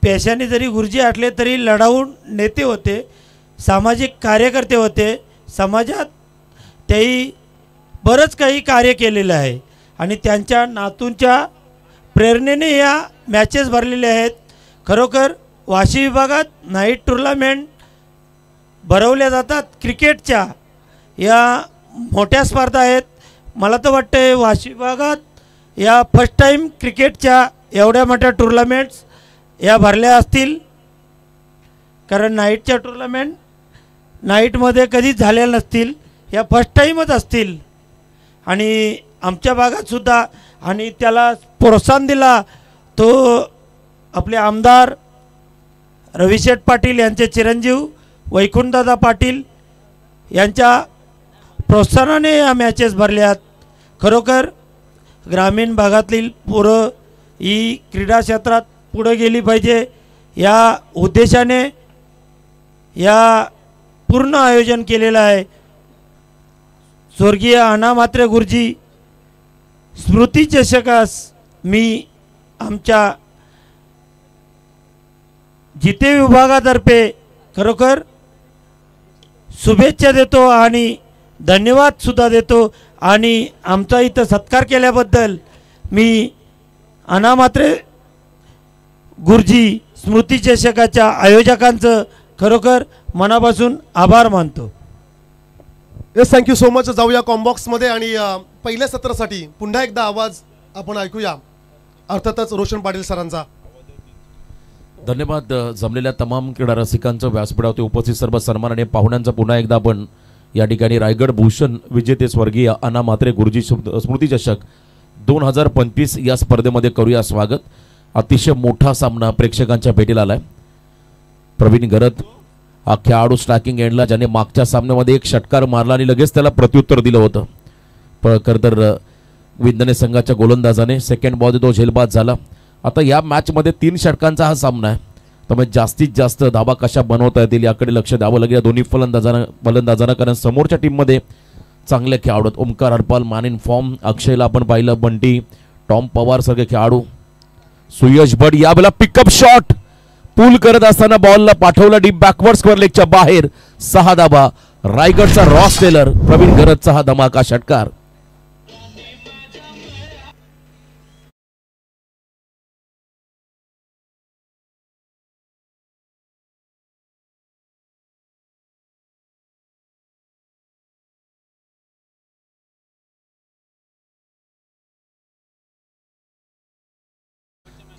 पेशाने जरी गुरुजी आटले तरी लढाऊ नेते होते, सामाजिक कार्यकर्ते होते, समाजात तेही बरंच काही कार्य केलेलं आहे आणि त्यांच्या नातूंच्या प्रेरणेने या मॅचेस भरलेले आहेत। खरोखर वाशी विभागात नाईट टुर्नामेंट भरवल्या जातात क्रिकेटच्या, या मोठ्या स्पर्धा आहेत। मला तर वाटतं वाशी विभागात या फर्स्ट टाईम क्रिकेटच्या एवढ्या मोठ्या टुर्नामेंट्स या भरल्या असतील, कारण नाईटच्या टुर्नामेंट नाईटमध्ये कधीच झालेल्या नसतील, या फर्स्ट टाईमच असतील। आणि आमच्या भागातसुद्धा आणि त्याला प्रोत्साहन दिला तो आपले आमदार रविशेठ पाटील यांचे चिरंजीव वैकुंठदादा पाटील यांच्या प्रोत्साहनाने या मॅचेस भरल्यात। खरोखर ग्रामीण भागातील पोरं ही क्रीडा क्षेत्रात पुढे गेली पाहिजे या उद्देशाने या पूर्ण आयोजन केलेलं आहे। स्वर्गीय अण्णा म्हात्रे गुरुजी स्मृती चषकास मी आमच्या जिते विभागातर्फे खरोखर शुभेच्छा देतो आणि धन्यवादसुद्धा देतो आणि आमचा इथं सत्कार केल्याबद्दल मी अण्णा म्हात्रे गुरुजी स्मृती चषकाच्या आयोजकांचं खरोखर मनापासून आभार मानतो। Yes, thank you so much. जाऊया कॉम्बॉक्समध्ये आणि पहिल्या सत्रासाठी पुन्हा एकदा आवाज आपण ऐकूया, अर्थातच रोशन पाटील सरांचा। धन्यवाद। जमलेल्या तमाम क्रीडा रसिकांचं व्यासपीठावरती उपस्थित सर्व सन्माननीय पाहुण्यांचं पुन्हा एकदा आपण या ठिकाणी रायगड भूषण विजेते स्वर्गीय अण्णा म्हात्रे गुरुजी स्मृती चषक 2025 या स्पर्धेमध्ये करूया स्वागत। अतिशय मोठा सामना प्रेक्षकांच्या भेटीला आलाय। प्रवीण गरत हा खेळाडू स्ट्रायकिंग एंडला, ज्याने मागच्या सामन्यामध्ये एक षटकार मारला आणि लगेच त्याला प्रत्युत्तर दिलं होतं, तर विंदने संघाच्या गोलंदाजाने सेकंड बॉल तो झेलबाद झाला। आता या मॅचमध्ये 3 षटकांचा हा सामना आहे, त्यामुळे जास्तीत जास्त धाबा कशा बनवता येतील याकडे लक्ष द्यावं लागेल दोन्ही फलंदाजांना, कारण समोरच्या टीममध्ये चांगले खेळाडू आहेत। Omkar Harpal man in form, अक्षयला आपण पाहिलं, बंटी, टॉम पवार सारखे खेळाडू, सुयश भट यावेळेला पिकअप शॉट पूल करत असताना बॉलला पाठवला डीप बॅकवर्ड स्क्वेअर लेगच्या बाहेर, 6 धाबा। रायगडचा रॉस टेलर प्रवीण गरतचा हा धमाका षटकार।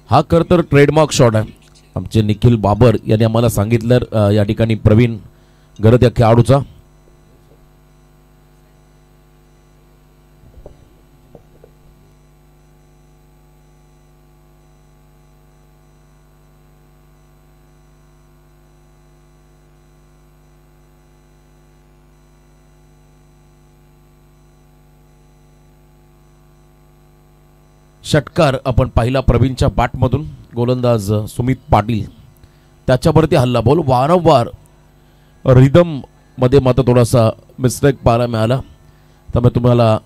हा खरं तर ट्रेडमार्क शॉट आहे। आमचे निखिल बाबर यांनी आम्हाला सांगितलं या ठिकाणी प्रवीण गरत या खेळाडूचा षटकार आपण पाहिला प्रवीणच्या बॅटमधून। गोलंदाज सुमित पाटील त्याच्यावरती हल्ला, बॉल वारंवार रिदम मध्ये मात्र थोडासा मिस्टेक पाहायला मिळाला, त्यामुळे तुम्हाला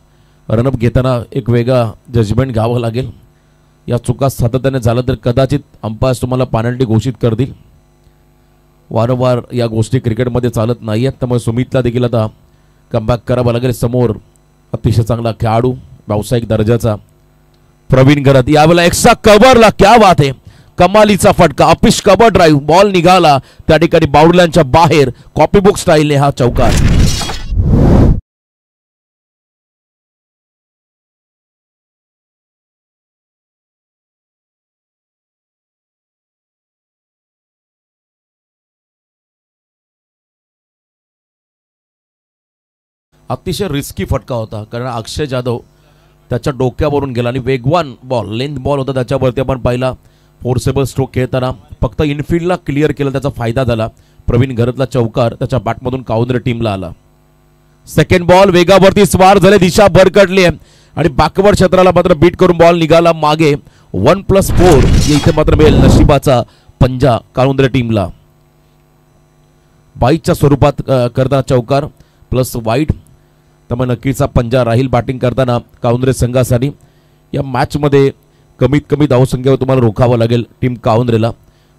रनअप घेताना एक वेगळा जजमेंट घ्यावं लागेल। या चुका सातत्याने झालं तर कदाचित अंपायर्स तुम्हाला पेनल्टी घोषित करतील। वारंवार या गोष्टी क्रिकेटमध्ये चालत नाही आहेत, त्यामुळे सुमितला देखील आता कमबॅक करावं लागेल। समोर अतिशय चांगला खेळाडू व्यावसायिक दर्जाचा प्रवीण गरत, यावेळेला एक्स्ट्रा कव्हरला, क्या बात आहे, कमालीचा फटका, अपिश कव्हर ड्राईव्ह, बॉल निघाला त्या ठिकाणी बाउंड्रीच्या बाहेर, कॉपीबुक स्टाईलने हा चौकार। अतिशय रिस्की फटका होता, कारण अक्षय जाधव त्याच्या डोक्यावरून गेला आणि वेगवान बॉल, लेंथ बॉल होता, त्याच्यावरती आपण पाहिला फोर्सेबल स्ट्रोक खेळताना फक्त इनफिल्डला क्लिअर केलं, त्याचा फायदा झाला। प्रवीण गरतला चौकार त्याच्या बॅटमधून काउंद्रे टीमला आला। सेकंड बॉल वेगावरती स्वार झाले, दिशा भरकटली आणि बॅकवर्ड क्षेत्राला मात्र बीट करून बॉल निघाला मागे। 1+4 इथे मात्र मिळेल नशिबाचा पंजा काउंद्रे टीमला। बाईच्या स्वरूपात करताना चौकार प्लस वाईड, त्यामुळे नक्कीचा पंजा राहील बॅटिंग करताना काउंद्रे संघासाठी। या मॅचमध्ये कमीत कमी धावसंख्येवर तुम्हाला रोखावं लागेल टीम काउंद्रेला।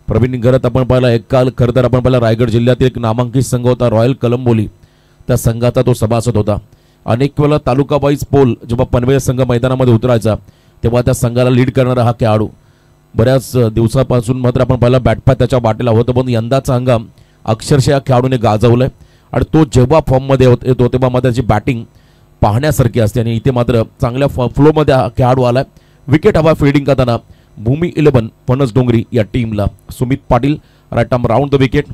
प्रवीण घरत आपण पाहिला एक काल खरं तर आपण पाहिला रायगड जिल्ह्यातील एक नामांकित संघ होता रॉयल कलंबोली, त्या संघाचा तो सभासद होता. अनेक वेळा तालुका वाईज पोल जेव्हा पनवेल संघ मैदानामध्ये उतरायचा तेव्हा त्या संघाला लीड करणारा हा खेळाडू. बऱ्याच दिवसापासून मात्र आपण पाहिला बॅटपाय त्याच्या वाटेला होतं, पण यंदाचा हंगाम अक्षरशः या खेळाडूने गाजवलाय आणि तो जेव्हा फॉर्ममध्ये येतो तेव्हा मात्र त्याची बॅटिंग पाहण्यासारखी असते. आणि इथे मात्र चांगल्या फ्लोमध्ये हा खेळाडू आलाय. विकेट हवा फिल्डिंग करताना भूमी 11 फणस डोंगरी या टीमला. Sumit Patil right arm round the wicket.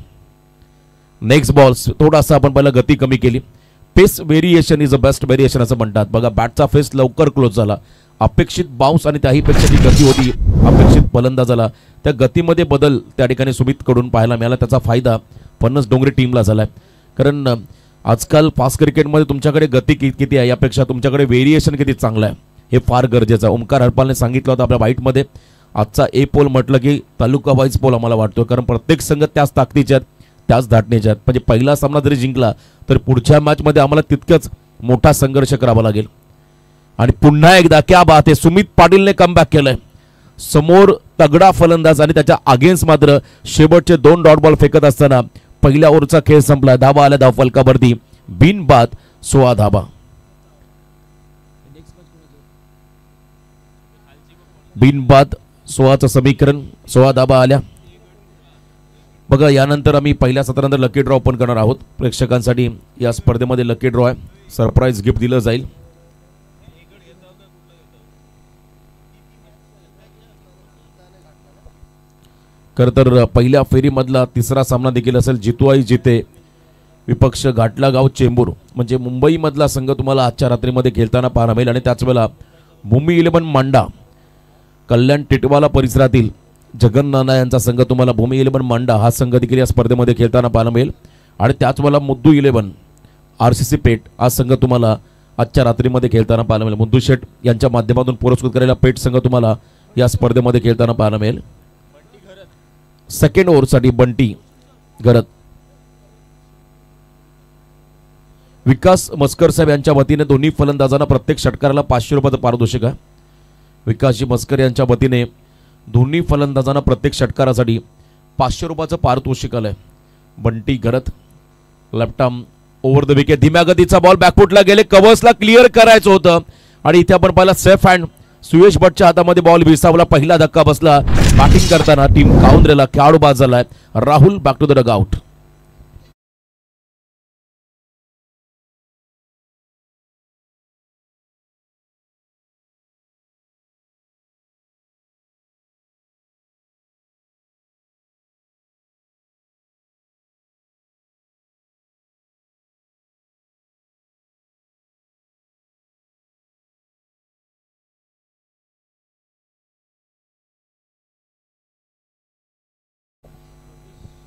Next ball थोडासा आपण पहिला गती कमी केली. Pace variation is a best variation असं म्हणतात. बघा बॅटचा फेस लवकर क्लोज झाला, अपेक्षित बाउन्स आणि त्याहीपेक्षा जी गती होती अपेक्षित फलंदाजाला त्या गतीमध्ये बदल त्या ठिकाणी सुमितकडून पाहायला मिळाला. त्याचा फायदा फणस डोंगरी टीमला झालाय. कारण आजकाल फास्ट क्रिकेटमध्ये तुमच्याकडे गती किती आहे यापेक्षा तुमच्याकडे व्हेरिएशन किती चांगलं आहे हे फार गरजेचं आहे. ओमकार हरपालने सांगितलं होतं आपल्या बाईटमध्ये, आजचा ए पोल म्हटलं की तालुका वाईज पोल आम्हाला वाटतो, कारण प्रत्येक संघ त्याच ताकदीचे आहेत त्याच धाटणीचे आहेत. म्हणजे पहिला सामना जरी जिंकला तर पुढच्या मॅचमध्ये आम्हाला तितकंच मोठा संघर्ष करावा लागेल. आणि पुन्हा एकदा क्या बात आहे, सुमित पाटीलने कमबॅक केलंय. समोर तगडा फलंदाज आणि त्याच्या अगेन्स्ट मात्र शेवटचे 2 डॉट बॉल फेकत असताना पहिल्या ओव्हरचा खेळ संपला. धाबा आल्या धावफलकावरती बिनबाद 16 धाबा. बिनबाद 16चं समीकरण 16 धाबा आल्या. बघा यानंतर आम्ही पहिल्या सत्रानंतर लकी ड्रॉ ओपन करणार आहोत प्रेक्षकांसाठी. या स्पर्धेमध्ये लकी ड्रॉ आहे, सरप्राईज गिफ्ट दिलं जाईल. खरं तर पहिल्या फेरीमधला तिसरा सामना देखील असेल जितू जिते विपक्ष घाटला गाव चेंबूर. म्हणजे मुंबईमधला संघ तुम्हाला आजच्या रात्रीमध्ये खेळताना पाहायला मिळेल. आणि त्याच वेळेला भूमी 11 मांडा कल्याण टिटवाला परिसरातील जगन नाना यांचा संघ तुम्हाला भूमी 11 मांडा हा संघ देखील या स्पर्धेमध्ये खेळताना पाहायला मिळेल. आणि त्याच वेळेला मुद्दू 11 RCC पेठ हा संघ तुम्हाला आजच्या रात्रीमध्ये खेळताना पाहायला मिळेल. मुद्दू शेठ यांच्या माध्यमातून पुरस्कृत केलेला पेठ संघ तुम्हाला या स्पर्धेमध्ये खेळताना पाहायला मिळेल. सेकंड ओव्हरसाठी बंटी घरत. विकास मस्कर साहेब यांच्या वतीने दोन्ही फलंदाजांना प्रत्येक षटकाराला 500 रुपयाचं पारितोषिक आहे. विकासजी मस्कर यांच्या वतीने दोन्ही फलंदाजांना प्रत्येक षटकारासाठी 500 रुपयाचं पारितोषिक आलंय. Bunty Gharat left arm over the wicket. धीम्या गतीचा बॉल बॅकफुटला गेले, कव्हर्सला क्लिअर करायचं होतं आणि इथे आपण पाहिला सेफ हँड सुयश भट्टच्या हातामध्ये बॉल विसावला. पहिला धक्का बसला. बॅटिंग करताना टीम काउंद्रेला खेळाडू बाद झालाय. Rahul back to the dugout.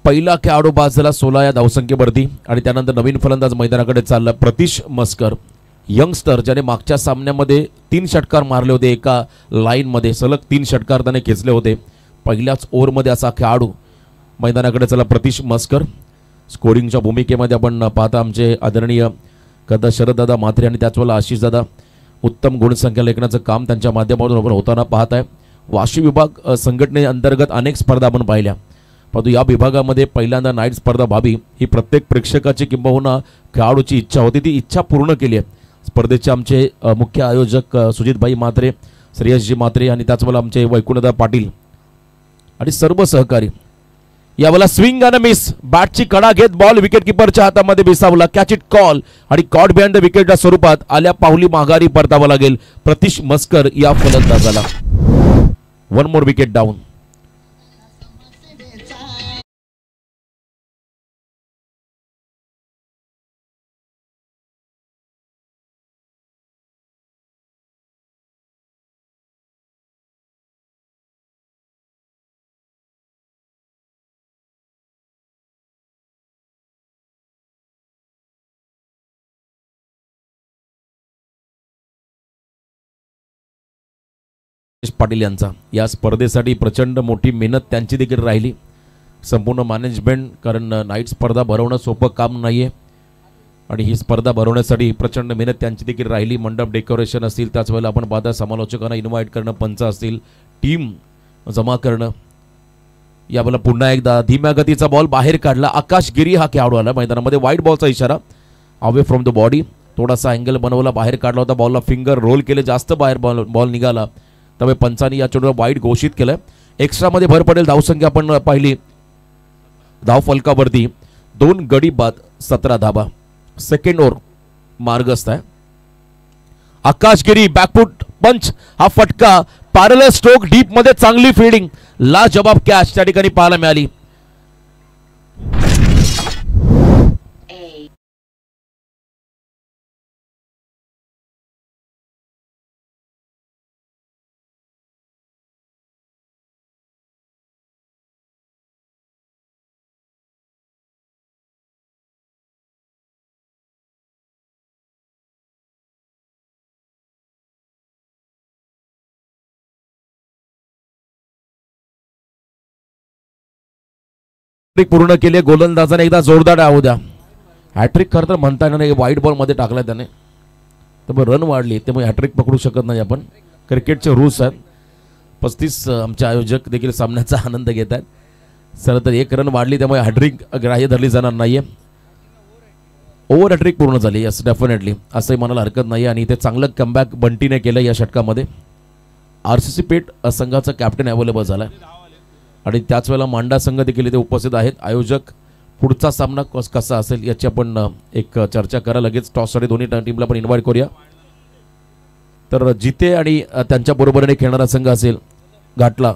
पहिला खेळाडू बाद झाला 16 या धावसंख्येवरती. आणि त्यानंतर नवीन फलंदाज मैदानाकडे चालला प्रतीश मस्कर यंगस्टर, ज्याने मागच्या सामन्यामध्ये 3 षटकार मारले होते. एका लाईनमध्ये सलग 3 षटकार त्याने खेचले होते. पहिल्याच ओव्हरमध्ये असा खेळाडू मैदानाकडे चला प्रतीश मस्कर. स्कोरिंगच्या भूमिकेमध्ये आपण पाहता आमचे आदरणीय कदा शरददादा म्हात्रे आणि त्याच वेळेला आशिषदादा उत्तम गुणसंख्या लेखनाचं काम त्यांच्या माध्यमातून आपण होताना पाहत आहे. वाशी विभाग संघटनेअंतर्गत अनेक स्पर्धा आपण पाहिल्या, परंतु या विभागामध्ये पहिल्यांदा नाईट स्पर्धा व्हावी ही प्रत्येक प्रेक्षकाची किंबहुना खेळाडूची इच्छा होती. ती इच्छा पूर्ण केली आहे. स्पर्धेचे आमचे मुख्य आयोजक सुजितभाई म्हात्रे, श्रेयसजी म्हात्रे आणि त्याचवेळेला आमचे वैकुंठदा पाटील आणि सर्व सहकारी. यावेळेला स्विंग आणि मिस, बॅटची कडा घेत बॉल विकेट किपरच्या हातामध्ये विसावला. कॅच इट कॉल आणि कॉट बिहाइंड द विकेटच्या स्वरूपात आल्या पावली माघारी परतावा लागेल प्रतीश मस्कर या फलंदाजाला. 1 मोर विकेट डाऊन. पाटील यांचा या स्पर्धेसाठी प्रचंड मोठी मेहनत त्यांची देखील राहिली. संपूर्ण मॅनेजमेंट, कारण नाईट स्पर्धा भरवणं सोपं काम नाही आहे आणि ही स्पर्धा भरवण्यासाठी प्रचंड मेहनत त्यांची देखील राहिली. मंडप डेकोरेशन असतील, त्याच वेळेला आपण पाहता समालोचकांना इन्व्हाइट करणं, पंच असतील, टीम जमा करणं. यावेळेला पुन्हा एकदा धीम्या गतीचा बॉल बाहेर काढला. आकाश गिरी हा खेळाडू आला मैदानामध्ये. वाईट बॉलचा इशारा, अवे फ्रॉम द बॉडी. थोडासा अँगल बनवला, बाहेर काढला होता. बॉलला फिंगर रोल केले, जास्त बाहेर बॉल निघाला, त्यामुळे पंचांनी या चेंडूला वाईट घोषित केलं. एक्स्ट्रामध्ये भर पडेल. धावसंख्या आपण पाहिली धाव फलकावरती 2 गडी बाद 17 धाबा. सेकंड ओव्हर मार्गस्थ आहे. आकाश गिरी बॅकफूट पंच हा फटका, पॅरलल स्ट्रोक डीप मध्ये चांगली फिल्डिंग, लाजवाब कॅच त्या ठिकाणी पाहायला मिळाली. पूर्ण केले गोलंदाजाने. एकदा जोरदार डाव द्या. हॅट्रिक खरं तर म्हणता येणार नाही, वाईट बॉल मध्ये टाकला त्याने, त्यामुळे रन वाढली, त्यामुळे हॅट्रिक पकडू शकत नाही आपण. क्रिकेटचे रूल्स आहेत. 35 आमचे आयोजक देखील सामन्याचा आनंद घेत आहेत. सर तर 1 रन वाढली, त्यामुळे हॅट्रिक ग्राह्य धरली जाणार नाहीये. ओव्हर हॅट्रिक पूर्ण झाली. यस डेफिनेटली असंही म्हणायला हरकत नाही. आणि इथे चांगलं कमबॅक बंटीने केलं या षटकामध्ये. RCC पेठ संघाचा कॅप्टन अवेलेबल झाला आणि त्याच वेळेला मांडा संघ देखील इथे उपस्थित आहेत. आयोजक पुढचा सामना कसा असेल याची आपण एक चर्चा करा. लगेच टॉससाठी दोन्ही टीमला पण इन्व्हाइट करूया. तर जिते आणि त्यांच्या बरोबरीने खेळणारा संघ असेल घाटला.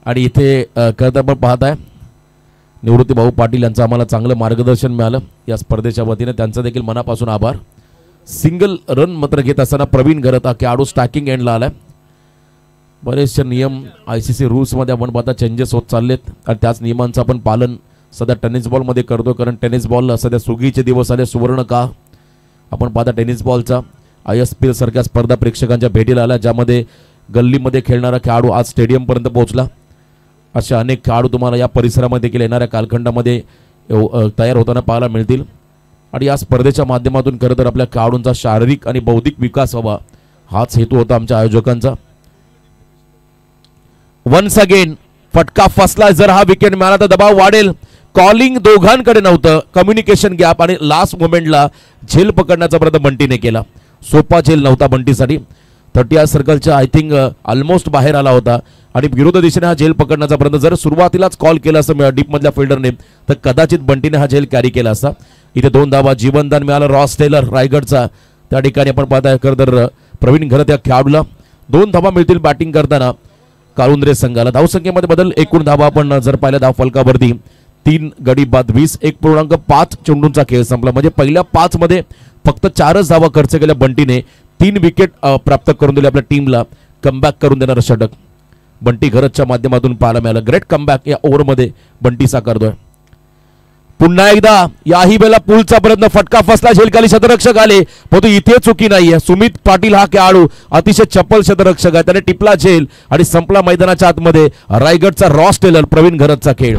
आणि इथे खरं तर आपण पाहताय निवृत्ती भाऊ पाटील यांचं आम्हाला चांगलं मार्गदर्शन मिळालं या स्पर्धेच्या वतीने, त्यांचा देखील मनापासून आभार. सिंगल रन मात्र घेत असताना प्रवीण घरत हा खेळाडू स्टॅकिंग एंडला आलाय. बरेचसे नियम ICC रूल्समध्ये आपण पाहता चेंजेस होत चाललेत आणि त्याच नियमांचं आपण पालन सध्या टेनिस बॉलमध्ये करतो. कारण टेनिस बॉल सध्या सुगीचे दिवस आले. सुवर्ण का आपण पाहता टेनिस बॉलचा ISPL सारख्या स्पर्धा प्रेक्षकांच्या भेटीला आल्या, ज्यामध्ये गल्लीमध्ये खेळणारा खेळाडू आज स्टेडियमपर्यंत पोहोचला. असे अनेक खेळाडू तुम्हाला या परिसरामध्ये देखील येणाऱ्या कालखंडामध्ये तयार होताना पाहायला मिळतील. आणि या स्पर्धेच्या माध्यमातून खरं तर आपल्या खेळाडूंचा शारीरिक आणि बौद्धिक विकास व्हावा हाच हेतू होता आमच्या आयोजकांचा. वन्स अगेन फटका फसला. जर हा विकेट मिळाला तर दबाव वाढेल. कॉलिंग दोघांकडे नव्हतं, कम्युनिकेशन गॅप आणि लास्ट मोमेंटला झेल पकडण्याचा प्रयत्न बंटीने केला. सोपा झेल नव्हता बंटीसाठी. 30 सर्कलच्या आय थिंक ऑलमोस्ट बाहेर आला होता आणि विरोध दिशेने हा झेल पकडण्याचा प्रयत्न जर सुरुवातीलाच कॉल केला असं डीप मधल्या फिल्डरने तर कदाचित बंटीने हा झेल कॅरी केला असता. इथे 2 धावा जीवनदान मिळालं रॉस टेलर रायगडचा. त्या ठिकाणी आपण पाहताय खरं तर प्रवीण घरत या खेळाडूला 2 धावा मिळतील बॅटिंग करताना काळुंद्रे संघाला. धावसंख्येमध्ये बदल. एकूण धावा आपण जर पाहिल्या धाव फलकावरती 3 गडी बाद 20. 1.5 चेंडूंचा खेळ संपला. म्हणजे पहिल्या 5 मध्ये फक्त 4च धावा खर्च केल्या बंटीने. 3 विकेट प्राप्त करून दिले आपल्या टीमला. कमबॅक करून देणारं षटक बंटी घरतच्या माध्यमातून पाहायला मिळालं. ग्रेट कमबॅक या ओव्हरमध्ये बंटी साकारतोय. पुन्हा एकदा याही वेळेला पूलचा प्रयत्न, फटका फसला. झेलखाली शतरक्षक आले, परंतु इथे चुकी नाहीये. सुमित पाटील हा खेळाडू अतिशय चपल शतरक्षक आहे. त्याने टिपला झेल आणि संपला मैदानाच्या आतमध्ये रायगडचा रॉस टेलर प्रवीण घरतचा खेळ.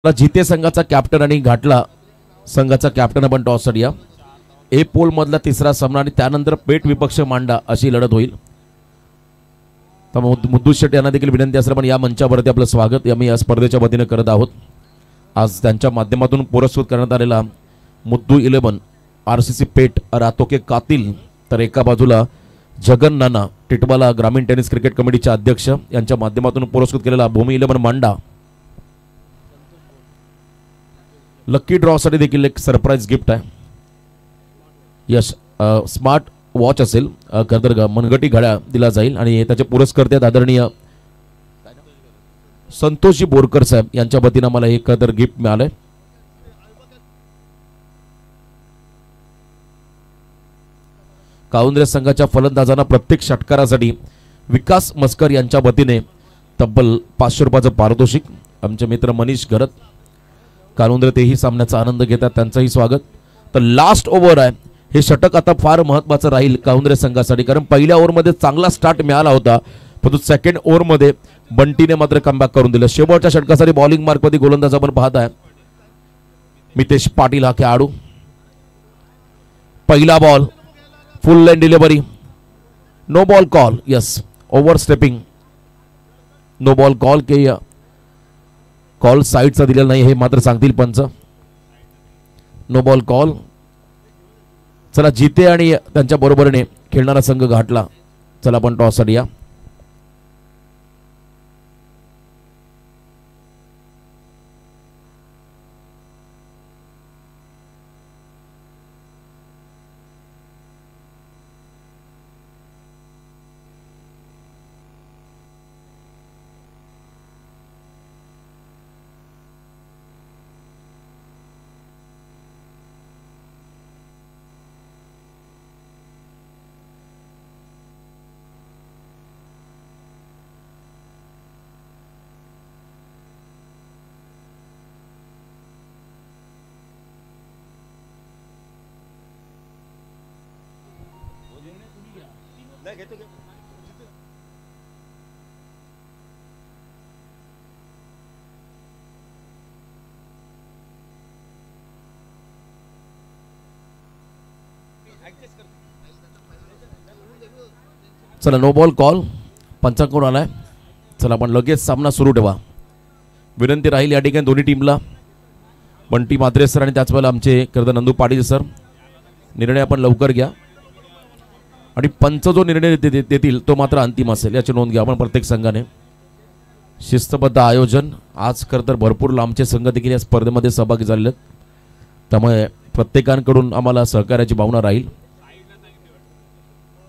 जिते संघाचा कॅप्टन आणि घाटला संघाचा कॅप्टन आपण टॉस साठी या. ए पोल मधला 3रा सामना आणि त्यानंतर पेठ विपक्ष मांडा अशी लढत होईल. तर मुद्दू शेट्टी यांना देखील विनंती असेल पण या मंचावरती आपलं स्वागत आम्ही या स्पर्धेच्या वतीने करत आहोत. आज त्यांच्या माध्यमातून पुरस्कृत करण्यात आलेला मुद्दू 11 RCC पेठ रातोके कातील, तर एका बाजूला जगन नाना टिटवाला ग्रामीण टेनिस क्रिकेट कमिटीचे अध्यक्ष यांच्या माध्यमातून पुरस्कृत केलेला भूमी 11 मांडा. लकी ड्रॉ साठी देखील एक सरप्राईज गिफ्ट आहे. यस स्मार्ट वॉच असेल खरं मनगटी घड्याळ दिला जाईल आणि त्याचे पुरस्कर्ते आदरणीय संतोषजी बोरकर साहेब यांच्या वतीने मला हे खरं गिफ्ट मिळालंय. काळुंद्रे संघाच्या फलंदाजांना प्रत्येक षटकारासाठी विकास मस्कर यांच्या वतीने तब्बल 500 रुपयाचं पारितोषिक. आमचे मित्र मनीष घरत कालुंद्रे तेही सामन्याचा आनंद घेतात, त्यांचंही स्वागत. तर लास्ट ओव्हर आहे, हे षटक आता फार महत्त्वाचं राहील कालुंद्रे संघासाठी, कारण पहिल्या ओव्हरमध्ये चांगला स्टार्ट मिळाला होता, परंतु सेकंड ओव्हरमध्ये बंटीने मात्र कमबॅक करून दिलं. शेवटच्या षटकासाठी बॉलिंग मार्कमध्ये गोलंदाज आपण पाहत आहे मितेश पाटील हा खेळाडू. पहिला ball full line delivery, no ball call. Yes, over stepping, no ball call के कॉल साईडचा दिलेला नाही हे मात्र सांगतील पंच. No ball call. चला जिते आणि त्यांच्या बरोबरीने खेळणारा संघ घाटला. चला आपण टॉससाठी या. चला नो बॉल कॉल पंचांकडून आलाय. चला आपण लगेच सामना सुरू ठेवा. विनंती राहील या ठिकाणी दोन्ही टीमला, बंटी म्हात्रे सर आणि त्याच वेळेला आमचे खरं नंदू पाटील सर, निर्णय आपण लवकर घ्या आणि पंच जो निर्णय देतील तो मात्र अंतिम असेल याची नोंद घ्या आपण प्रत्येक संघाने. शिस्तबद्ध आयोजन. आज खरं तर भरपूर लांबचे संघ देखील या स्पर्धेमध्ये सहभागी झालेले आहेत, त्यामुळे प्रत्येकांकडून आम्हाला सहकार्याची भावना राहील,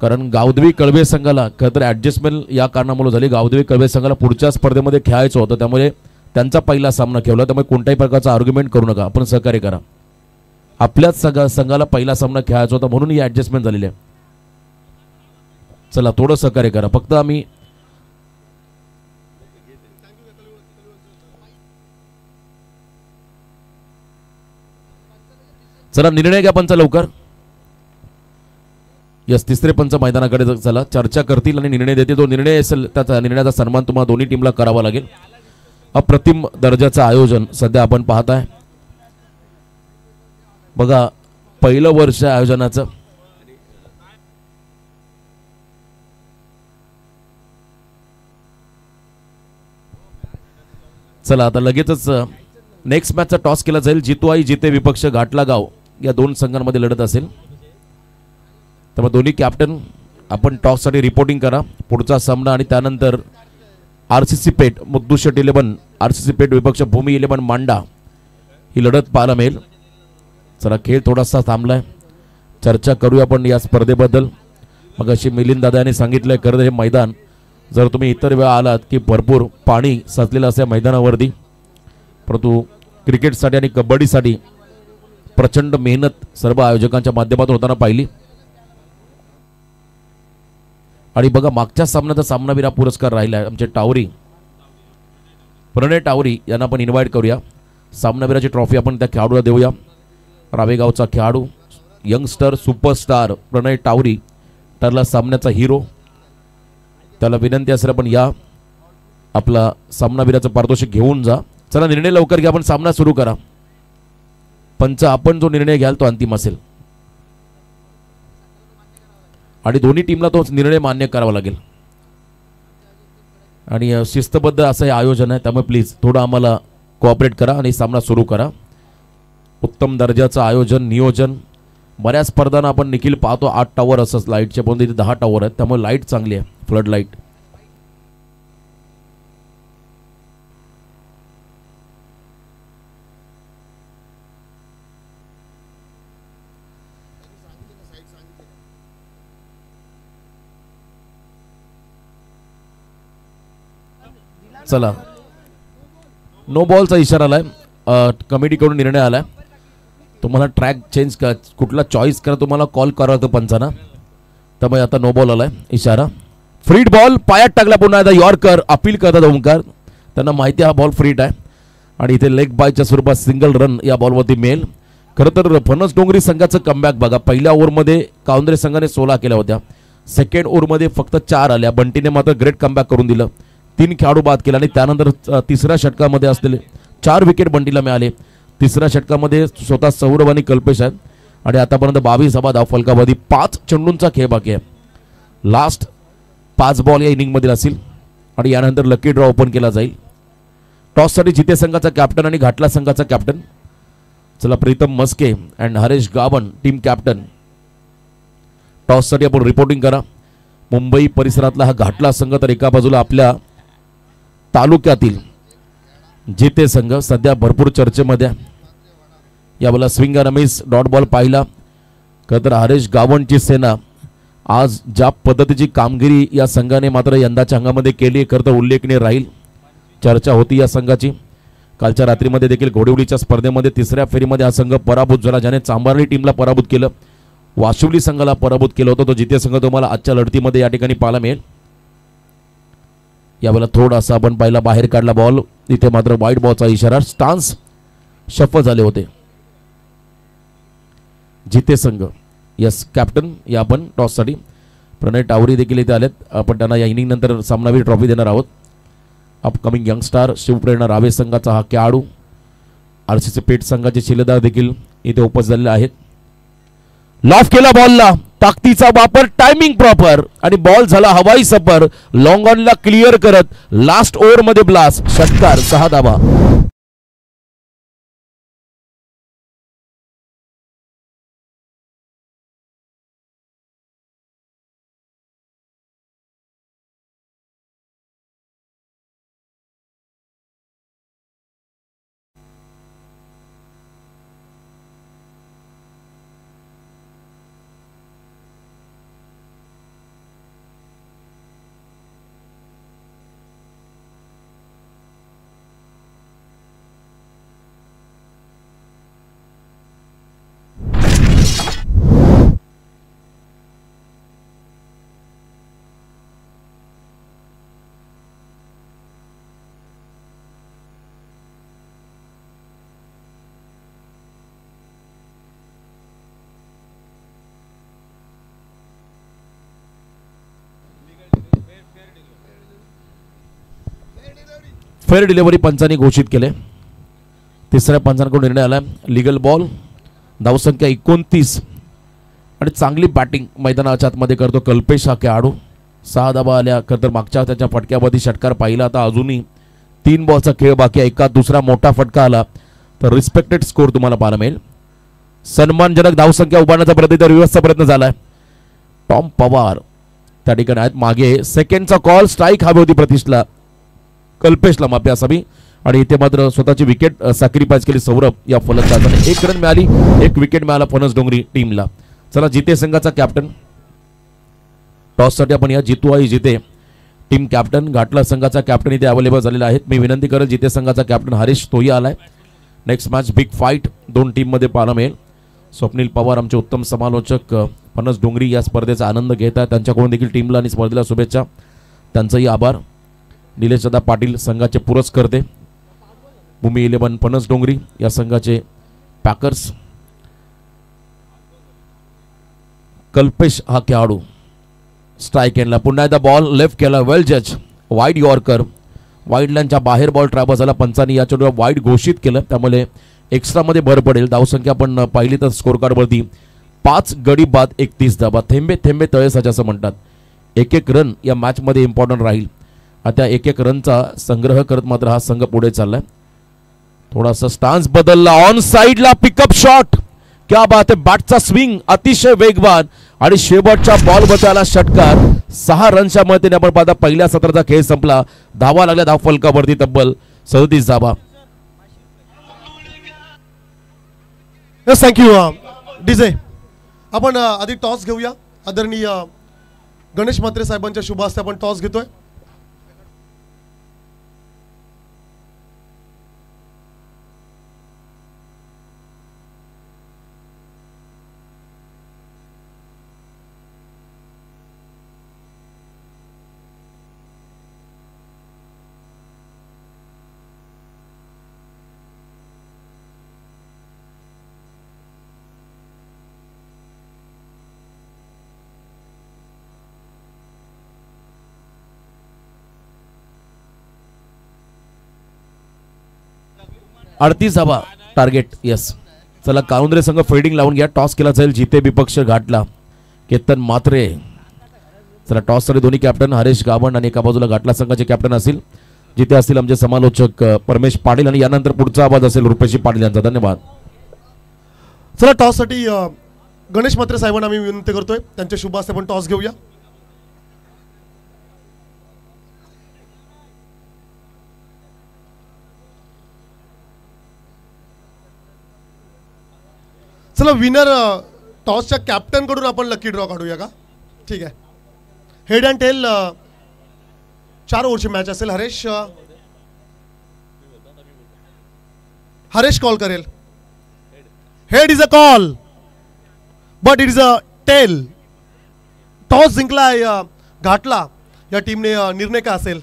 कारण गावदेवी कळवे संघाला खरं तर ॲडजस्टमेंट या कारणामुळे झाली. गावदेवी कळवे संघाला पुढच्या स्पर्धेमध्ये खेळायचं होतं, त्यामुळे त्यांचा पहिला सामना खेळला, त्यामुळे कोणत्याही प्रकारचा आर्ग्युमेंट करू नका, आपण सहकार्य करा. आपल्याच संघाला पहिला सामना खेळायचा होता म्हणून ही ॲडजस्टमेंट झालेली आहे. चला थोडं सहकार्य करा फक्त. आम्ही चला निर्णय घ्या पंच लवकर. यस, तिसरे पंच मैदानाकडे चला, चर्चा करतील आणि निर्णय देतील. जो निर्णय असेल त्याचा निर्णयाचा सन्मान तुम्हाला दोन्ही टीमला करावा लागेल. अप्रतिम दर्जाचं आयोजन सध्या आपण पाहताय बघा, पहिलं वर्ष आयोजनाचं. चला आता लगेचच नेक्स्ट मॅचचा टॉस केला जाईल. जितू आई जिते विपक्ष घाटला गाव या दोन संघांमध्ये लढत असेल, त्यामुळे दोन्ही कॅप्टन आपण टॉससाठी रिपोर्टिंग करा. पुढचा सामना आणि त्यानंतर RCC पेठ मुद्दुशेट 11 RCC पेठ विपक्ष भूमी 11 मांडा ही लढत पाहायला मिळेल. चला खेळ थोडासा थांबलाय, चर्चा करूया आपण या स्पर्धेबद्दल. मग अशी मिलिंद दादा यांनी सांगितलंय खरं हे मैदान जर तुम्ही इतर वेळा आलात की भरपूर पाणी साचलेलं असं मैदानावरती, परंतु क्रिकेटसाठी आणि कबड्डीसाठी प्रचंड मेहनत सर्व आयोजकांच्या माध्यमातून होताना पाहिली. आणि बघा मागच्या सामन्याचा सामनावीर हा पुरस्कार राहिला आहे आमचे टावरी प्रणय टावरी यांना आपण इन्व्हाइट करूया. सामनावीराची ट्रॉफी आपण त्या खेळाडूला देऊया. रावेगावचा खेळाडू यंगस्टर सुपरस्टार प्रणय टावरी ठरला सामन्याचा हिरो. त्याला विनंती असेल आपण या आपला सामनावीराचं पारितोषिक घेऊन जा. चला निर्णय लवकर घ्या, आपण सामना सुरू करा. पंच आपण जो निर्णय घ्याल तो अंतिम असेल आणि दोन्ही टीमला तो निर्णय मान्य करावा लागेल. आणि शिस्तबद्ध असं हे आयोजन आहे, त्यामुळे प्लीज थोडं आम्हाला कोऑपरेट करा आणि सामना सुरू करा. उत्तम दर्जाचं आयोजन नियोजन. बऱ्याच स्पर्धांना आपण निखिल पाहतो 8 टॉवर असंच लाईटचे, पण तिथे 10 टॉवर आहेत, त्यामुळे लाईट चांगली आहे, फ्लड लाईट. चला नो बॉलचा इशारा आलाय, कमिटीकडून निर्णय आलाय. तुम्हाला ट्रॅक चेंज कुठला चॉईस करा, तुम्हाला कॉल करा तो पंचांना, त्यामुळे आता नो बॉल आलाय इशारा. फ्रीड बॉल पायात टाकला पुन्हा एकदा यॉर्कर अपील करतात ओंकार, त्यांना माहिती हा बॉल फ्रीड आहे आणि इथे लेग बायच्या स्वरूपात सिंगल रन या बॉलवरती मिळेल. खरं तर फणस डोंगरी संघाचं कमबॅक बघा. पहिल्या ओव्हरमध्ये काउंद्रे संघाने 16 केल्या होत्या. सेकंड ओव्हरमध्ये फक्त 4 आल्या. बंटीने मात्र ग्रेट कमबॅक करून दिलं. 3 खेळाडू बाद केला आणि त्यानंतर तिसऱ्या षटकामध्ये असलेले 4 विकेट बंटीला मिळाले. तिसऱ्या षटकामध्ये स्वतः सौरभ आणि कल्पेश आहेत आणि आतापर्यंत 22 धावा फलकाबाजी. 5 चेंडूंचा खेळ बाकी आहे. लास्ट 5 बॉल या इनिंगमधील असतील आणि यानंतर लकी ड्रॉ ओपन केला जाईल. टॉससाठी जिते संघाचा कॅप्टन आणि घाटला संघाचा कॅप्टन. चला प्रीतम मस्के अँड हरेश गावन टीम कॅप्टन. टॉससाठी आपण रिपोर्टिंग करा. मुंबई परिसरातला हा घाटला संघ तर एका बाजूला आपल्या तालुक्यातील जिते संघ सध्या भरपूर चर्चेमध्ये. यावेळेला स्विंग रमेश डॉट बॉल पाहिला. खरं तर हरेश गावणची सेना आज ज्या पद्धतीची कामगिरी या संघाने मात्र यंदाच्या हंगामध्ये केली खरं तर उल्लेखनीय राहील. चर्चा होती या संघाची. कालच्या रात्रीमध्ये देखील घोडेउडीच्या स्पर्धेमध्ये तिसऱ्या फेरीमध्ये हा संघ पराभूत झाला, ज्याने चांभारली टीमला पराभूत केलं. वाशिवली संघाला पराभूत केलं होतं. तो जिते संघ तुम्हाला आजच्या लढतीमध्ये या ठिकाणी पाहायला मिळेल. यावेळेला थोडासा आपण पाहिला बाहेर काढला बॉल. इथे मात्र वाईट बॉलचा इशारा. स्टान्स शफल झाले होते. जिते संघ यस कॅप्टन या आपण टॉससाठी. प्रणय टावरी देखील इथे आलेत. आपण त्यांना या इनिंग नंतर सामनावीर ट्रॉफी देणार आहोत. अपकमिंग यंगस्टार शिवप्रेरणा रावे संघाचा हा खेळाडू. आरसीसी पेठ संघाचे शिलेदार देखील इथे उपस्थित झालेले आहेत. लॉफ केला बॉलला. ताकदीचा वापर, टायमिंग प्रॉपर आणि बॉल झाला हवाई सफर. लॉंग ऑनला क्लिअर करत लास्ट ओव्हर मध्ये ब्लास्ट. षटकार 6 धावा. फेअर डिलिव्हरी पंचांनी घोषित केले. तिसऱ्या पंचांकडून निर्णय आला. Legal ball. धावसंख्या 29 आणि चांगली बॅटिंग मैदानाच्या आतमध्ये करतो कल्पेश हा खेळाडू. 6 धावा आल्या. खरं तर मागच्या त्याच्या फटक्यामध्ये षटकार पाहिला. आता अजूनही 3 बॉलचा खेळ बाकी आहे. एका दुसरा मोठा फटका आला तर रिस्पेक्टेड स्कोर तुम्हाला पाहायला मिळेल. सन्मानजनक धावसंख्या उभारण्याचा प्रयत्न, रिव्हर्सचा प्रयत्न झालाय. टॉम पवार त्या ठिकाणी आहेत. मागे सेकंडचा कॉल. स्ट्राईक हवी होती प्रतिष्ठला कल्पेशला माफी असावी आणि इथे मात्र स्वतःची विकेट सॅक्रिफाईस केली सौरभ या फलंदाजाने. 1 रन मिळाली. 1 विकेट मिळाला फणस डोंगरी टीमला. चला जिते संघाचा कॅप्टन. टॉससाठी आपण या जितू आई जिते टीम कॅप्टन. घाटला संघाचा कॅप्टन इथे अवेलेबल झालेला आहे. मी विनंती करेल जिते संघाचा कॅप्टन हरीश तोही आलाय. नेक्स्ट मॅच बिग फाईट 2 टीममध्ये पाहायला मिळेल. स्वप्नील पवार आमचे उत्तम समालोचक फणस डोंगरी या स्पर्धेचा आनंद घेत आहेत. त्यांच्याकडून देखील टीमला आणि स्पर्धेला शुभेच्छा. त्यांचाही आभार. निलेश दादा पाटील संघाचे पुरस्कर्ते. भूमी 11 फणस डोंगरी या संघाचे पॅकर्स. कल्पेश हा खेळाडू स्ट्राईक एंडला. पुन्हा एकदा बॉल लेफ्ट केला. वेल जज. Wide yorker. वाईड लाईनच्या बाहेर बॉल ट्रॅव्हल झाला. पंचांनी या चेंडूला वाईड घोषित केलं. त्यामुळे एक्स्ट्रामध्ये भर पडेल. धावसंख्या आपण पाहिली तर स्कोर कार्डवरती 5 गडी बाद 31 धावा. थेंबे थेंबे तळे साचे असं म्हणतात. 1-1 रन या मॅचमध्ये इम्पॉर्टंट राहील. आता 1-1 रनचा संग्रह करत मात्र हा संघ पुढे चाललाय. थोडासा स्टान्स बदलला. ऑन साइडला पिकअप शॉट. क्या बात है. बॅटचा स्विंग अतिशय वेगवान आणि शेवटच्या बॉल बचायला षटकार. 6 रनच्या मदतीने आपण पाहता पहिल्या सत्राचा खेळ संपला. धावा लागल्या धाव फलकावरती तब्बल 37 धावा. Thank you DJ. आपण आधी टॉस घेऊया. आदरणीय गणेश म्हात्रे साहेबांच्या शुभ हस्ते आपण टॉस घेतोय. 38 धावा टार्गेट. यस, चला काळुंद्रे संघ फिल्डिंग लावून घ्या. टॉस केला जाईल जिथे विपक्ष घाटला. केतन मात्रे. चला टॉस साठी दोन्ही कॅप्टन हरेश गावण आणि एका बाजूला घाटला संघाचे कॅप्टन असतील, जिथे असतील आमचे समालोचक परमेश पाटील आणि यानंतर पुढचा आवाज असेल रुपेशी पाटील यांचा. धन्यवाद. चला टॉस साठी गणेश म्हात्रे साहेबांना आम्ही विनंती करतोय, त्यांच्या शुभ हस्ते आपण टॉस घेऊया. चला विनर टॉसच्या कॅप्टन कडून आपण लकी ड्रॉ काढूया का? ठीक आहे. हेड अँड टेल 4 ओव्हरची मॅच असेल. हरेश कॉल करेल. Head is a call but it is a tail. Toss जिंकलाय घाटला या टीमने. निर्णय काय असेल?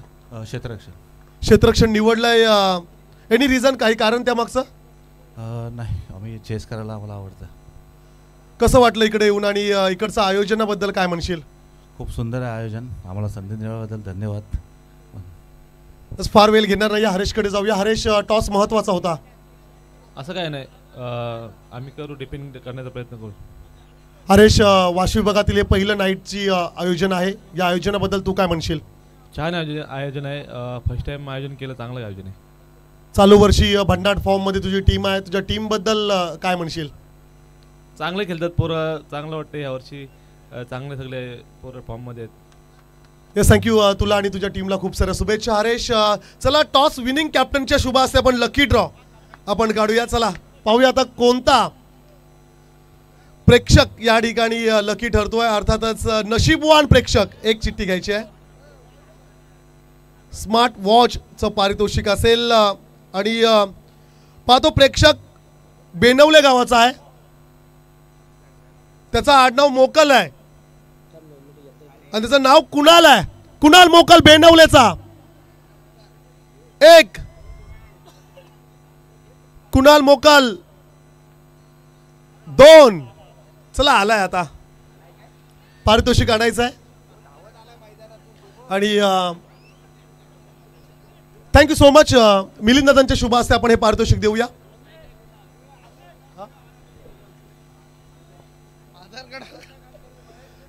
क्षेत्ररक्षण निवडलंय. एनी रिझन, काही कारण त्यामागचं? नाही, आम्ही चेस करायला आम्हाला आवडतं. कसं वाटलं इकडे येऊन आणि इकडचं आयोजनाबद्दल काय म्हणशील? खूप सुंदर आहे आयोजन. आम्हाला संधी दिल्याबद्दल धन्यवाद. फार वेळ घेणार नाही, हरेशकडे जाऊया. हरेश, टॉस महत्वाचा होता. असं काय नाही, आम्ही करू, डिपेंड करण्याचा प्रयत्न करू. हरेश, वाशी विभागातील हे पहिलं नाईटची आयोजन आहे. या आयोजनाबद्दल तू काय म्हणशील? छान आयोजन आहे. फर्स्ट टाइम आयोजन केलं, चांगलं आयोजन आहे. चालू वर्षी भन्नाट फॉर्म मध्ये तुझी टीम आहे. तुझ्या टीम बद्दल काय म्हणशील? चांगले खेळतात पोरं, चांगलं वाटतं यावर्षी. चांगले सगळे पोरं फॉर्म मध्ये आहेत. Yes, thank you. तुला आणि तुझ्या टीमला खूप साऱ्या शुभेच्छा हरेश. चला टॉस विनिंग कॅप्टनच्या शुभ हस्ते आपण लकी ड्रॉ आपण काढूया. चला पाहूया आता कोणता प्रेक्षक या ठिकाणी लकी ठरतोय. अर्थातच नशीबवान प्रेक्षक. एक चिठ्ठी घ्यायची आहे. स्मार्ट वॉचचं पारितोषिक असेल. आणि पाहतो प्रेक्षक बेनवले गावाचा आहे. त्याचा आडनाव मोकल आहे आणि त्याचं नाव कुणाल आहे. कुणाल मोकल बेनवलेचा. एक. कुणाल मोकल 2. चला आलाय आता. पारितोषिक आणायचं आहे. आणि थँक्यू सो मच. मिलिंद दादांच्या शुभ हस्ते आपण हे पारितोषिक देऊया.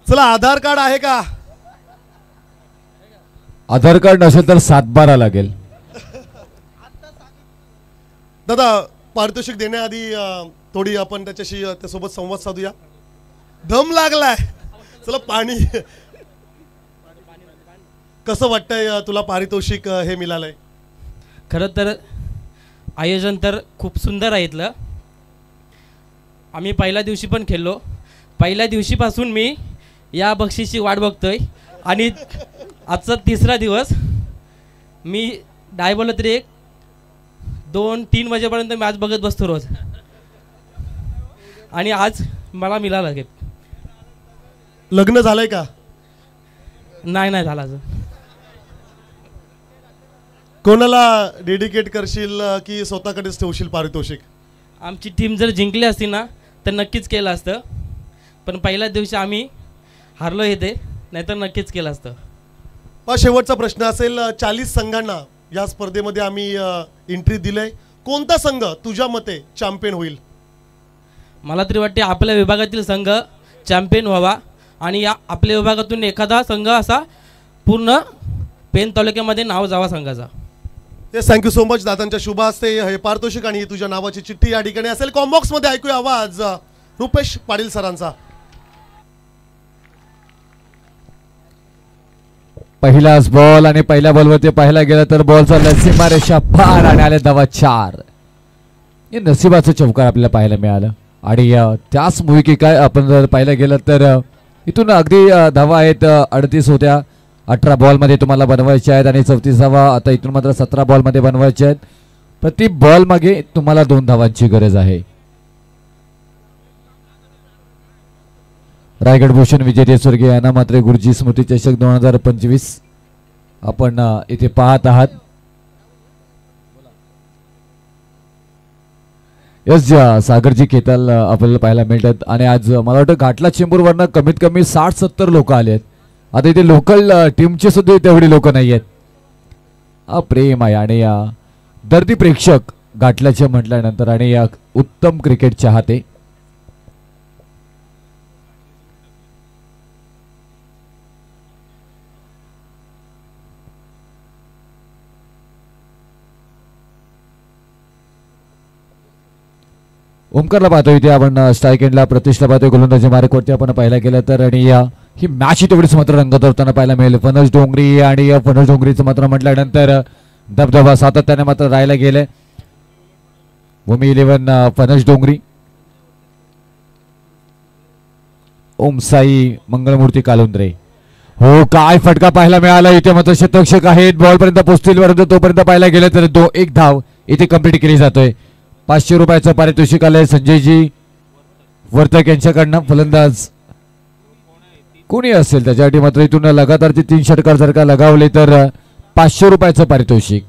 चला आधार कार्ड आहे का? आधार कार्ड नसेल तर 7/12 लागेल. दादा, पारितोषिक देण्याआधी थोडी आपण त्याच्याशी त्यासोबत संवाद साधूया. दम लागलाय. चला पाणी. कसं वाटतंय तुला पारितोषिक हे मिळालंय? खरं तर आयोजन तर खूप सुंदर आहे इथलं. आम्ही पहिल्या दिवशी पण खेळलो. पहिल्या दिवशीपासून मी या बक्षीसची वाट बघतोय आणि आजचा 3रा दिवस. मी डाय बोललो तरी 2-3 वाजेपर्यंत मॅच बघत बसतो रोज. आणि आज मला मिळालं गिफ्ट. लग्न झालंय का? नाही झालं अजून. कोणाला डेडिकेट करशील की स्वतःकडेच ठेवशील पारितोषिक? आमची टीम जर जिंकली असती ना तर नक्कीच केलं असतं, पण पहिल्या दिवशी आम्ही हारलो येते, नाहीतर नक्कीच केलं असतं. शेवटचा प्रश्न असेल. 40 संघांना या स्पर्धेमध्ये आम्ही एंट्री दिलंय. कोणता संघ तुझ्या मते चॅम्पियन होईल? मला तरी वाटते आपल्या विभागातील संघ चॅम्पियन व्हावा आणि या आपल्या विभागातून एखादा संघ असा पूर्ण पेन तालुक्यामध्ये नाव जावा संघाचा. Yes, thank you so much. दादांच्या शुभ हस्ते हे पारितोषिक आणि तुझ्या नावाची चिठ्ठी या ठिकाणी असेल. कॉम्बॉक्स मध्ये ऐकूया आवाज रुपेश पाटील सरांचा. पहिलाच बॉल आणि पहिल्या बॉलवरती पाहायला गेलं तर बॉल चालला सीमारेषा पार आणि आले धावा 4. हे नशिबाचं चौकार आपल्याला पाहायला मिळालं. आणि त्याच मुळी काय आपण जर पाहायला गेलं तर इथून अगदी धावा आहेत 38 होत्या. 18 बॉलमध्ये तुम्हाला बनवायच्या आहेत आणि 34 धावा आता इथून मात्र 17 बॉलमध्ये बनवायच्या आहेत. प्रति बॉल मागे तुम्हाला 2 धावांची गरज आहे. रायगड भूषण विजेते स्वर्गीय अना म्हात्रे गुरुजी स्मृती चषक 2025 आपण इथे पाहत आहात. यस, सागरजी खेताल आपल्याला पाहायला मिळतात. आणि आज मला वाटतं घाटला चेंबूरवरनं कमीत कमी 60-70 लोक आले आहेत. आता इथे लोकल टीमचे सुद्धा तेवढी लोक नाही आहेत. प्रेम आहे आणि दर्दी प्रेक्षक गाठल्याचे म्हटल्यानंतर आणि या उत्तम क्रिकेट चाहते ओमकारला पाहतोय इथे आपण स्ट्राईक एंडला प्रतिष्ठा पाहतोय गोलंदाजी मार्कवरती आपण पाहायला गेलं तर आणि ही मॅच ही तेवढीच मात्र रंगत होताना पाहायला मिळेल. फणस डोंगरी आणि फणस डोंगरीचं मात्र म्हटल्यानंतर दबदबा सातत्याने मात्र राहायला गेले. भूमी 11 फणस डोंगरी ओमसाई मंगळमूर्ती कालुंद्रे. हो काय फटका पाहायला मिळाला इथे मात्र शतक्षक आहेत बॉल पर्यंत पोहोचतील परंतु तोपर्यंत पाहायला गेलं तर एक धाव इथे कंप्लीट केली जातोय. 500 रुपयाचं पारितोषिक आलंय संजयजी वर्तक यांच्याकडनं. फलंदाज कोणी असेल त्याच्यासाठी मात्र इथून लगातार 3 षटकार जर का लगावले तर 500 रुपयाचं पारितोषिक.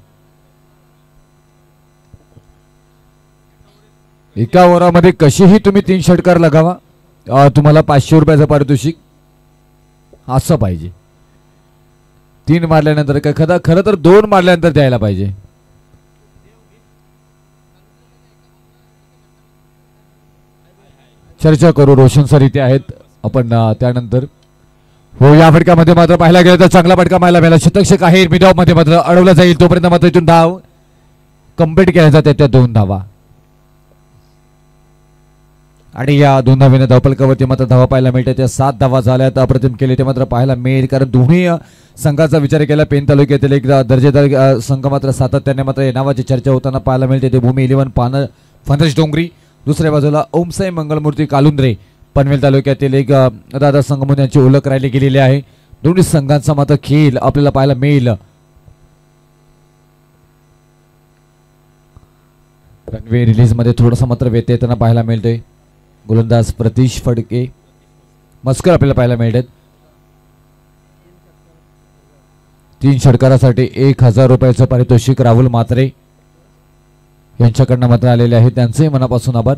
एका ओव्हरामध्ये कशीही तुम्ही 3 षटकार लगावा तुम्हाला 500 रुपयाचं पारितोषिक असं पाहिजे. 3 मारल्यानंतर काय खरं तर 2 मारल्यानंतर द्यायला पाहिजे. चर्चा करू रोशन सर इथे आहेत आपण त्यानंतर. हो या फटक्यामध्ये मात्र पाहायला गेलं तर चांगला फटका पाहायला मिळाला. शतक्षक आहे मिडऑफ मध्ये मात्र अडवला जाईल तोपर्यंत मात्र इथून धाव कंप्लीट केल्या जाते त्या 2 धावा आणि या 2 धावेने धावफलकावरती मात्र धावा पाहायला मिळते. त्या 7 धावा झाल्यात अप्रतिम केले ते मात्र पाहायला मिळेल कारण दोन्ही संघाचा विचार केला पेन तालुक्यातील एक दर्जेदार संघ मात्र सातत्याने मात्र नावाची चर्चा होताना पाहायला मिळते. ते भूमी 11 फणस डोंगरी दुसऱ्या बाजूला ओमसाई मंगळमूर्ती कालुंद्रे पनवेल तालुक्यातील एक दादा संघ म्हणून यांची ओळख राहिली गेलेली आहे. दोन्ही संघांचा मात्र खेळ आपल्याला पाहायला मिळेल. रनवे रिलीज मध्ये थोडासा मात्र व्यत्यय येताना पाहायला मिळतोय. गोलंदाज प्रतीश फडके मस्कर आपल्याला पाहायला मिळतात. 3 षटकारासाठी 1000 रुपयाचं पारितोषिक राहुल म्हात्रे यांच्याकडनं मात्र आलेले आहे त्यांचे मनापासून आभार.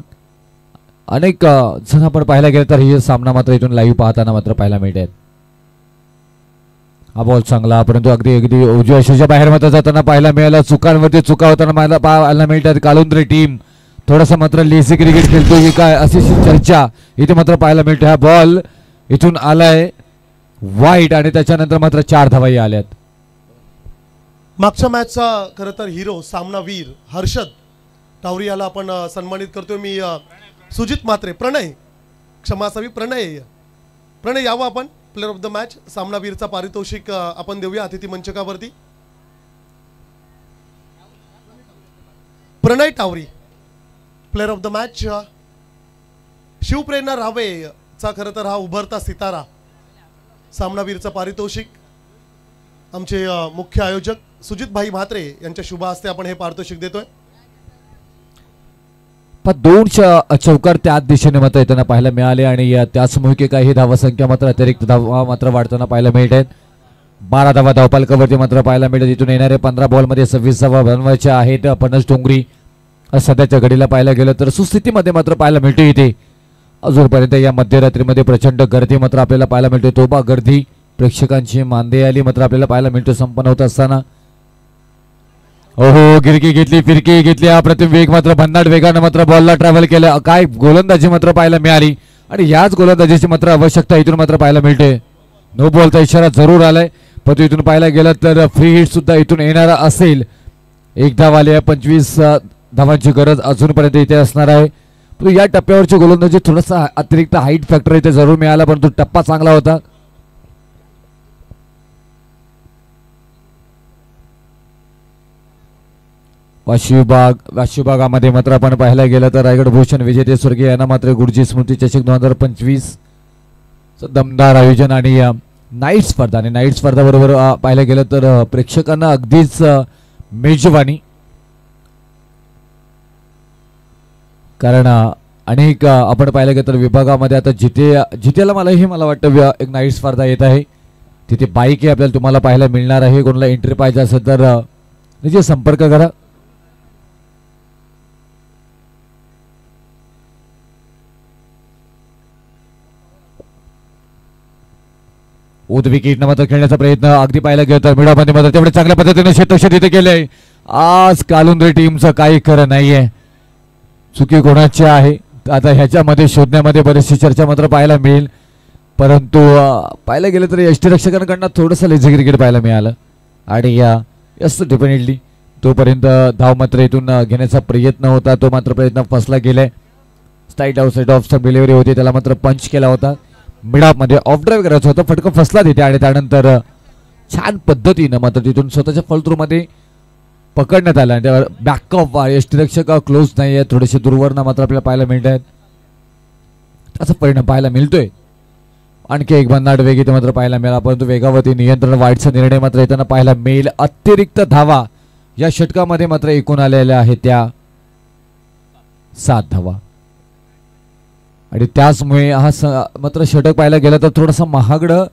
अनेक जण आपण पाहायला गेलं तर हे सामना मात्र इथून लाईव्ह पाहताना मात्र पाहायला मिळतात. हा बॉल चांगला परंतु अगदी उजव्या यशाच्या बाहेर मात्र जाताना पाहायला मिळाला. चुकांवरती चुका होताना पाहायला मिळतात. कालुंद्रे टीम थोडासा मात्र लेझी क्रिकेट खेळतो की काय अशी चर्चा इथे मात्र पाहायला मिळते. हा बॉल इथून आलाय वाईट आणि त्याच्यानंतर मात्र 4 धावाही आल्यात. मागच्या मॅचचा खरं तर हिरो सामनावीर हर्षद टावरी याला आपण सन्मानित करतोय. मी सुजित म्हात्रे प्रणय यावं आपण प्लेअर ऑफ द मॅच सामनावीरचा पारितोषिक आपण देऊया अतिथी मंचकावरती. Pranay Tawari player of the match. Shivprerna रावे चा खरं तर हा उभरता सितारा सामनावीरचा पारितोषिक आमचे मुख्य आयोजक सुजित भाई म्हात्रे यांच्या शुभ हस्ते आपण हे पारितोषिक देतोय. 2 चौकार त्याच दिशेने मात्र येताना पाहायला मिळाले आणि त्याच मुळे काही धावसंख्या मात्र अतिरिक्त धावा मात्र वाढताना पाहायला मिळते. 12 धावा धावपालकावरती मात्र पाहायला मिळते. तिथून येणारे 15 बॉलमध्ये 26 धावा बनवायच्या आहेत. फणस डोंगरी सध्याच्या घडीला पाहायला गेलं तर सुस्थितीमध्ये मात्र पाहायला मिळते. इथे अजूनपर्यंत या मध्यरात्रीमध्ये प्रचंड गर्दी मात्र आपल्याला पाहायला मिळते. तोबा गर्दी प्रेक्षकांची मांदे आली मात्र आपल्याला पाहायला मिळतो संपन्न होत असताना. ओहो गिरकी घेतली फिरकी घेतली अप्रतिम वेग मात्र भन्नाट वेगानं मात्र बॉलला ट्रॅव्हल केलं. काय गोलंदाजी मात्र पाहायला मिळाली आणि याच गोलंदाजीची मात्र आवश्यकता इथून मात्र पाहायला मिळते. नो बॉलचा इशारा जरूर आलाय पण इथून पाहायला गेलं तर फ्री हिट सुद्धा इथून येणारा असेल. 1 धाव आली आहे. 25 धावांची गरज अजूनपर्यंत इथे असणार आहे. परंतु या टप्प्यावरची गोलंदाजी थोडासा अतिरिक्त हाईट फॅक्टर इथे जरूर मिळाला परंतु टप्पा चांगला होता. वाशी विभागामध्ये मात्र आपण पाहायला गेलं तर रायगड भूषण विजेते स्वर्गीय यांना मात्र गुरुजी स्मृती चषक 2025 दमदार आयोजन आणि नाईट स्पर्धा आणि नाईट स्पर्धा बरोबर पाहायला गेलं तर प्रेक्षकांना अगदीच मेजवानी कारण अनेक आपण पाहायला गेलं तर विभागामध्ये आता जितेला मला वाटतं एक नाईट स्पर्धा येत आहे. तिथे बाईक आपल्याला तुम्हाला पाहायला मिळणार आहे. कोणाला एंट्री पाहिजे असेल तर निश्चित संपर्क करा. उद विकेट मात्र खेळण्याचा प्रयत्न अगदी पाहायला गेलं तर मिडामध्ये मात्र तेवढे चांगल्या पद्धतीने क्षेत्रक्षेत्र इथे केले आज कालुंद्रे टीमचं काही खरं नाहीये. चुकी कोणाची आहे आता ह्याच्यामध्ये शोधण्यामध्ये बरीचशी चर्चा मात्र पाहायला मिळेल. परंतु पाहायला गेलं तर यष्टीरक्षकांकडनं थोडंसं लेझी क्रिकेट पाहायला मिळालं आणि यस डेफिनेटली तोपर्यंत धाव मात्र इथून घेण्याचा प्रयत्न होता, तो मात्र प्रयत्न फसला गेलाय. स्ट्राईट आउट साईड ऑफचा डिलिव्हरी होती, त्याला मात्र पंच केला होता. मिड ऑफमध्ये ऑफ ड्राईव्ह करायचा होता, फटका फसला तिथे आणि त्यानंतर छान पद्धतीनं मात्र तिथून स्वतःच्या फॉलथ्रूमध्ये पकडण्यात आला आणि त्यावर बॅकअप यष्टीरक्षक क्लोज नाही आहे, थोडेसे दूरवरनं मात्र आपल्याला पाहायला मिळत आहेत. त्याचा परिणाम पाहायला मिळतोय. आणखी एक भन्नाट वेग इथे मात्र पाहायला मिळाला, परंतु वेगावरती नियंत्रण वाईटचा निर्णय मात्र येताना पाहायला मिळेल. अतिरिक्त धावा या षटकामध्ये मात्र एकूण आलेल्या आहेत त्या 7 धावा आणि त्याचमुळे हा मात्र षटक पाहायला गेला तर थोडासा महागडं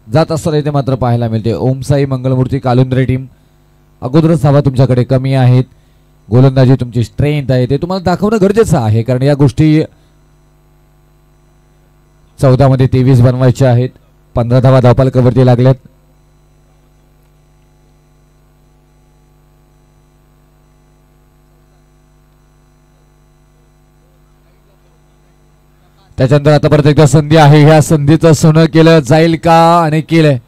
जात असताना इथे मात्र पाहायला मिळते. ओमसाई मंगलमूर्ती कालुंद्रे टीम अगोदरच धावा तुमच्याकडे कमी आहेत, गोलंदाजी तुमची स्ट्रेंथ आहे ते तुम्हाला दाखवणं गरजेचं आहे, कारण या गोष्टी 14 मध्ये 23 बनवायच्या आहेत. 15 धावा धावपालकावरती लागल्यात. त्याच्यानंतर आता परत एकदा संधी आहे, ह्या संधीचं सोनं केलं जाईल का आणि केलंय.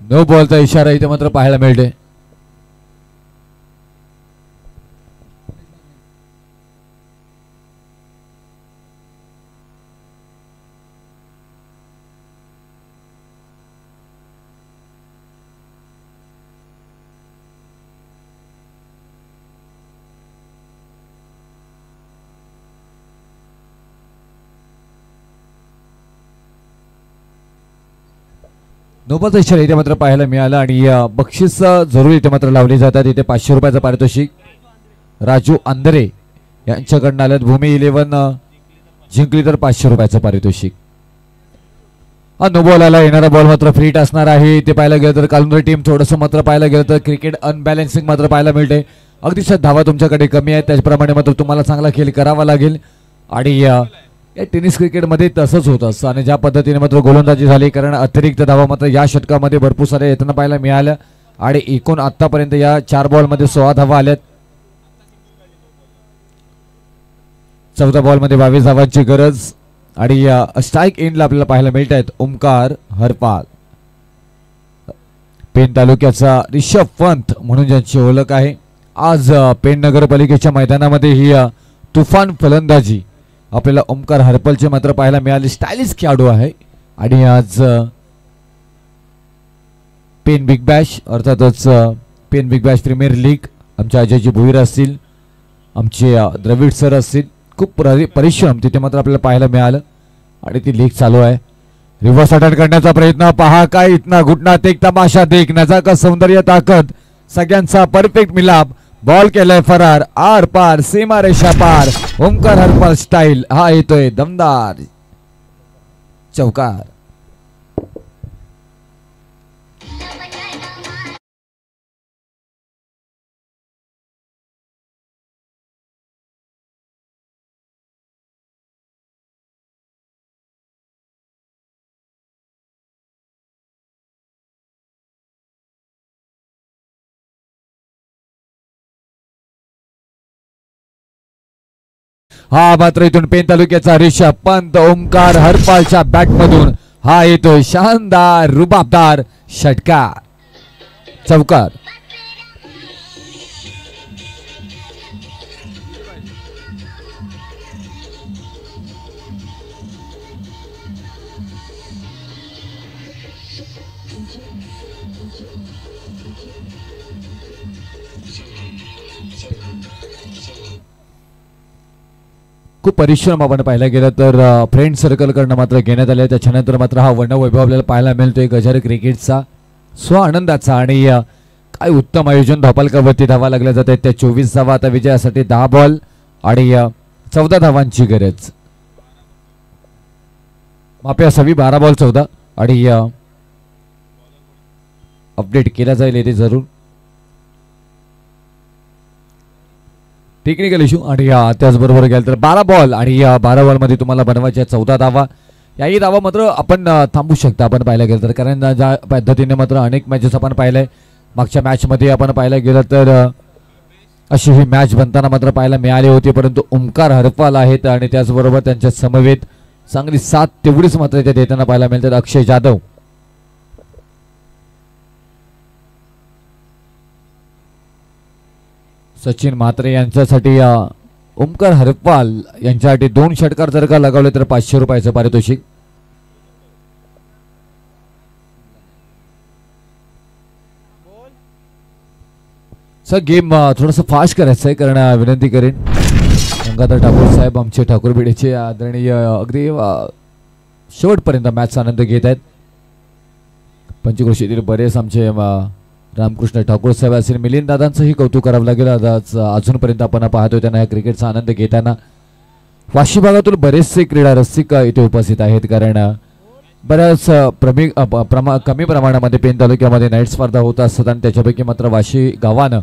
नो बॉलचा इशारा इथे मात्र पाहायला मिळते. नोबलचा इशारा इथे मात्र पाहायला मिळाला आणि बक्षीस जरूर इथे मात्र लावली जातात. इथे 500 रुपयाचं पारितोषिक राजू आंधरे यांच्याकडनं आलं. भूमी 11 जिंकली तर 500 रुपयाचं पारितोषिक. हा नो बॉल आला, येणारा बॉल मात्र फ्रीट असणार आहे. ते पाहायला गेलं तर कालुंद्रे टीम थोडंसं मात्र पाहायला गेलं तर क्रिकेट अनबॅलन्सिंग मात्र पाहायला मिळते. अगदीच धावा तुमच्याकडे कमी आहेत, त्याचप्रमाणे मात्र तुम्हाला चांगला खेळ करावा लागेल आणि या टेनिस क्रिकेटमध्ये तसंच होत असतं आणि ज्या पद्धतीने मात्र गोलंदाजी झाली, कारण अतिरिक्त धावा मात्र या षटकामध्ये भरपूर साऱ्या येताना पाहायला मिळाल्या आणि एकूण आतापर्यंत या 4 बॉलमध्ये 16 धावा आल्यात. 14 बॉलमध्ये 22 धावांची गरज आणि स्ट्राईक एंडला आपल्याला पाहायला मिळत आहेत ओमकार हरपाल, पेन तालुक्याचा रिषभ पंत म्हणून ज्यांची ओळख आहे. आज पेन नगरपालिकेच्या मैदानामध्ये ही तुफान फलंदाजी आपल्याला ओमकार हरपलचे मात्र पाहायला मिळाले. स्टायलिश खेळाडू आहे आणि आज पेन बिग बॅश अर्थातच Pen big bash premier league Ajayji Bhoir Bhoir असतील, आमचे द्रविड सर असतील, खूप परिश्रम तिथे मात्र आपल्याला पाहायला मिळालं आणि ती लीग चालू आहे. रिव्हर्स अटॅक करण्याचा प्रयत्न पहा, काय इतना घुटनात एक तमाशा देखण्याचा का सौंदर्य ताकद, सगळ्यांचा परफेक्ट मिलाप. बॉल केलाय फरार, आर पार सीमा रेषा पार. ओमकार हरपाल स्टाईल हा येतोय दमदार चौकार. हा मात्र इथून पेन तालुक्याचा रिषभ पंत ओमकार हरपालच्या बॅट मधून हा येतोय शानदार रुबाबदार षटकार चौकार. खूप परिश्रम आपण पाहायला गेलं तर फ्रेंड सर्कल कडनं मात्र घेण्यात आले. त्याच्यानंतर मात्र हा वर्णवैभव आपल्याला पाहायला मिळतोय गजारी क्रिकेटचा स्व आनंदाचा आणि काय उत्तम आयोजन. धावपालकावरती धावा लागल्या जात आहेत. त्या 24 धावा आता विजयासाठी 10 बॉल आणि 14 धावांची गरज. माफी असावी 12 बॉल 14 आणि अपडेट केला जाईल येथे जरूर. टेक्निकल इश्यू आणि त्याचबरोबर गेलं तर 12 बॉल आणि 12 बॉलमध्ये तुम्हाला बनवायच्या 14 धावा. याही धावा मात्र आपण थांबू शकता आपण पाहायला गेलं तर, कारण ज्या पद्धतीने मात्र अनेक मॅचेस आपण पाहिलंय मागच्या मॅचमध्ये आपण पाहायला गेलं तर अशी ही मॅच बनताना मात्र पाहायला मिळाली होती, परंतु ओमकार हरपाल आहेत आणि त्याचबरोबर त्यांच्या समवेत चांगली साथ तेवढीच मात्र इथे देताना पाहायला मिळतात अक्षय जाधव. सचिन म्हात्रे यांच्यासाठी ओमकार हरपाल यांच्यासाठी 2 षटकार जर का लगावले तर 500 रुपयाचं पारितोषिक. सर गेम थोडंसं फास्ट करायचं आहे, कारण विनंती करेन गंगाधर ठाकूर साहेब आमचे ठाकूर बिडेचे आदरणीय अगदी शेवटपर्यंत मॅचचा आनंद घेत आहेत. पंचक्रोशीतील बरेच आमचे रामकृष्ण ठाकूर साहेब असेल, मिलिंद दादांचंही कौतुक करावं लागेल. अजूनपर्यंत आपण पाहतोय त्यांना या क्रिकेटचा आनंद घेताना. वाशी भागातून बरेचसे क्रीडा रसिक इथे उपस्थित आहेत, कारण बऱ्याच कमी प्रमाणामध्ये पेन तालुक्यामध्ये नाईट स्पर्धा होत असतात आणि त्याच्यापैकी मात्र वाशी गावानं,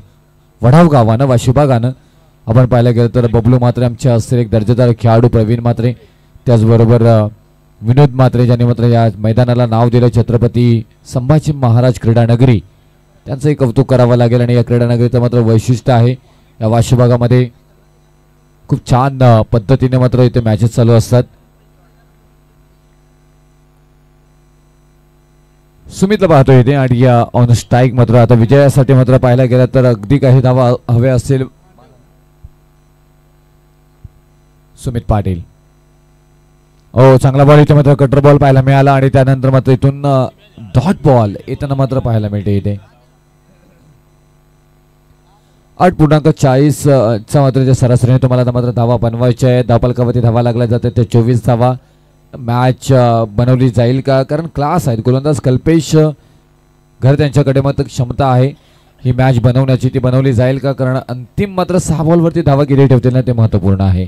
वढाव गावानं, वाशी भागानं आपण पाहायला गेलं तर बबलू म्हात्रे आमचे असतील एक दर्जेदार खेळाडू, प्रवीण म्हात्रे, त्याचबरोबर विनोद म्हात्रे ज्यांनी मात्र या मैदानाला नाव दिलं छत्रपती संभाजी महाराज क्रीडा नगरी, त्यांचंही कौतुक करावं लागेल. आणि या क्रीडा नगरीचं मात्र वैशिष्ट्य आहे या वाशी भागामध्ये खूप छान पद्धतीने मात्र इथे मॅचेस चालू असतात. सुमितला पाहतोय इथे आणि या ऑन स्ट्राईक मात्र आता विजयासाठी मात्र पाहायला गेला तर अगदी काही धावा हवे असतील. सुमित पाटील, हो चांगला बॉल इथे मात्र कटर बॉल पाहायला मिळाला आणि त्यानंतर मात्र इथून डॉट बॉल येताना मात्र पाहायला मिळते इथे. 8.40 चा मात्र सरासरीने तुम्हाला मात्र धावा बनवायच्या आहे. धावफलकावरती धावा लागल्या जातात ते 24 धावा. मॅच बनवली जाईल का, कारण क्लास आहेत गोलंदाज कल्पेश घर, त्यांच्याकडे मात्र क्षमता आहे ही मॅच बनवण्याची, ती बनवली जाईल का, कारण अंतिम मात्र 6 बॉलवरती धावा किती ठेवतील ना ते महत्वपूर्ण आहे.